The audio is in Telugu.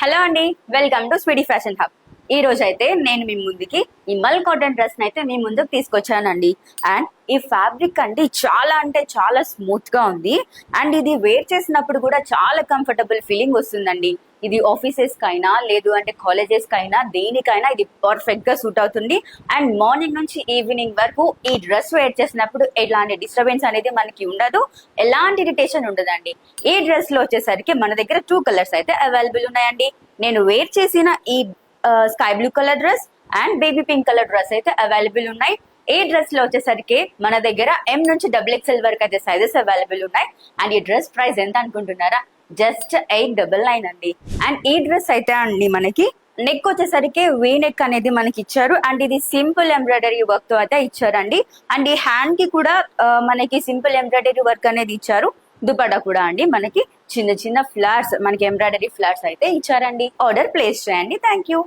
హలో అండి, welcome to sweety fashion hub. ఈ రోజు అయితే నేను మీ ముందుకి ఈ మల్ కాటన్ డ్రెస్ అయితే మీ ముందుకు తీసుకొచ్చానండి. అండ్ ఈ ఫ్యాబ్రిక్ అండి చాలా అంటే చాలా స్మూత్ గా ఉంది. అండ్ ఇది వేర్ చేసినప్పుడు కూడా చాలా కంఫర్టబుల్ ఫీలింగ్ వస్తుందండి. ఇది ఆఫీసెస్ కైనా లేదు అంటే కాలేజెస్ కైనా దేనికైనా ఇది పర్ఫెక్ట్ గా సూట్ అవుతుంది. అండ్ మార్నింగ్ నుంచి ఈవినింగ్ వరకు ఈ డ్రెస్ వేర్ చేసినప్పుడు ఎలాంటి డిస్టర్బెన్స్ అనేది మనకి ఉండదు, ఎలాంటి ఇరిటేషన్ ఉండదండి. ఈ డ్రెస్ లో వచ్చేసరికి మన దగ్గర 2 కలర్స్ అయితే అవైలబుల్ ఉన్నాయండి. నేను వేర్ చేసిన ఈ sky blue colour dress and baby pink colour dress అయితే అవైలబుల్ ఉన్నాయి. ఈ డ్రెస్ లో వచ్చేసరికి మన దగ్గర M నుంచి XXL వరకు అయితే సైజెస్ అవైలబుల్ ఉన్నాయి. అండ్ ఈ డ్రెస్ ప్రైస్ ఎంత అనుకుంటున్నారా? జస్ట్ 899 అండి. అండ్ ఈ డ్రెస్ అయితే అండి మనకి నెక్ వచ్చేసరికి వీ నెక్ అనేది మనకి ఇచ్చారు. అండ్ ఇది సింపుల్ ఎంబ్రాయిడరీ వర్క్ తో అయితే ఇచ్చారండి. అండ్ ఈ హ్యాండ్ కి కూడా మనకి సింపుల్ ఎంబ్రాయిడరీ వర్క్ అనేది ఇచ్చారు. దుపట్టా కూడా అండి మనకి చిన్న చిన్న ఫ్లవర్స్, మనకి ఎంబ్రాయిడరీ ఫ్లవర్స్ అయితే ఇచ్చారండి. ఆర్డర్ ప్లేస్ చేయండి. Thank you.